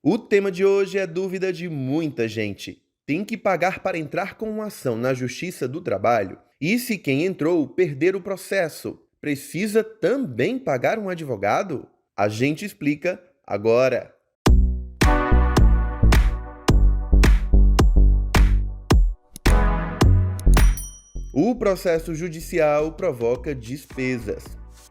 O tema de hoje é dúvida de muita gente. Tem que pagar para entrar com uma ação na Justiça do Trabalho? E se quem entrou perder o processo, precisa também pagar um advogado? A gente explica agora. O processo judicial provoca despesas.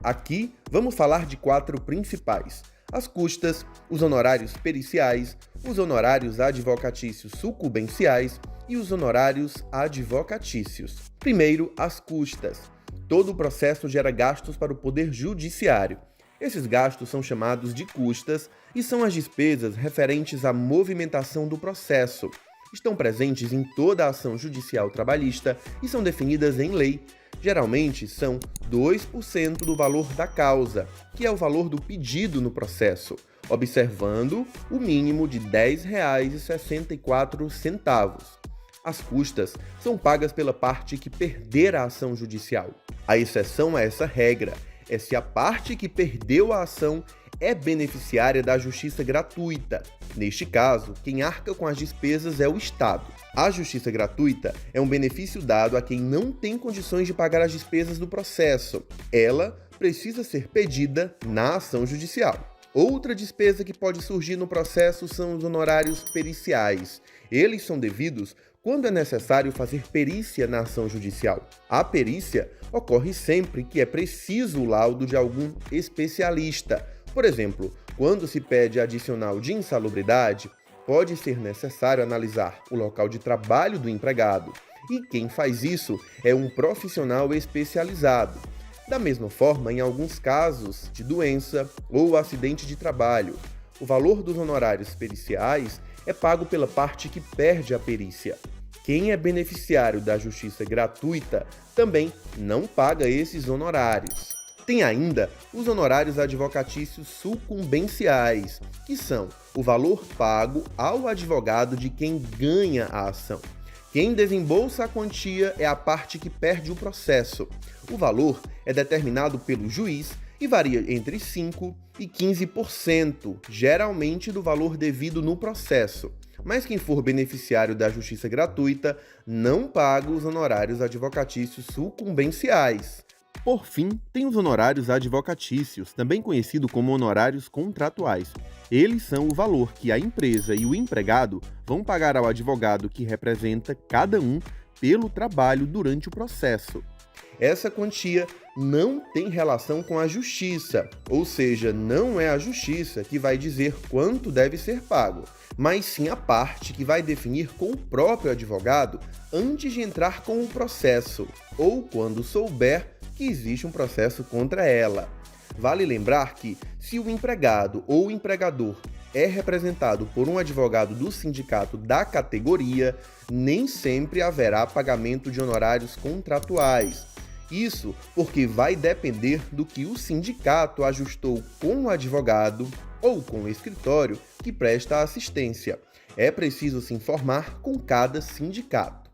Aqui vamos falar de 4 principais: as custas, os honorários periciais, os honorários advocatícios sucumbenciais e os honorários advocatícios. Primeiro, as custas. Todo o processo gera gastos para o Poder Judiciário. Esses gastos são chamados de custas e são as despesas referentes à movimentação do processo. Estão presentes em toda a ação judicial trabalhista e são definidas em lei. Geralmente são 2% do valor da causa, que é o valor do pedido no processo, observando o mínimo de R$ 10,64. As custas são pagas pela parte que perder a ação judicial. A exceção a essa regra é se a parte que perdeu a ação é beneficiária da justiça gratuita. Neste caso, quem arca com as despesas é o Estado. A justiça gratuita é um benefício dado a quem não tem condições de pagar as despesas do processo. Ela precisa ser pedida na ação judicial. Outra despesa que pode surgir no processo são os honorários periciais. Eles são devidos quando é necessário fazer perícia na ação judicial. A perícia ocorre sempre que é preciso o laudo de algum especialista. Por exemplo, quando se pede adicional de insalubridade, pode ser necessário analisar o local de trabalho do empregado, e quem faz isso é um profissional especializado. Da mesma forma, em alguns casos de doença ou acidente de trabalho, o valor dos honorários periciais é pago pela parte que perde a perícia. Quem é beneficiário da justiça gratuita também não paga esses honorários. Tem ainda os honorários advocatícios sucumbenciais, que são o valor pago ao advogado de quem ganha a ação. Quem desembolsa a quantia é a parte que perde o processo. O valor é determinado pelo juiz e varia entre 5% e 15%, geralmente do valor devido no processo. Mas quem for beneficiário da justiça gratuita não paga os honorários advocatícios sucumbenciais. Por fim, tem os honorários advocatícios, também conhecido como honorários contratuais. Eles são o valor que a empresa e o empregado vão pagar ao advogado que representa cada um pelo trabalho durante o processo. Essa quantia não tem relação com a justiça, ou seja, não é a justiça que vai dizer quanto deve ser pago, mas sim a parte que vai definir com o próprio advogado antes de entrar com o processo, ou quando souber que existe um processo contra ela. Vale lembrar que, se o empregado ou o empregador é representado por um advogado do sindicato da categoria, nem sempre haverá pagamento de honorários contratuais. Isso porque vai depender do que o sindicato ajustou com o advogado ou com o escritório que presta assistência. É preciso se informar com cada sindicato.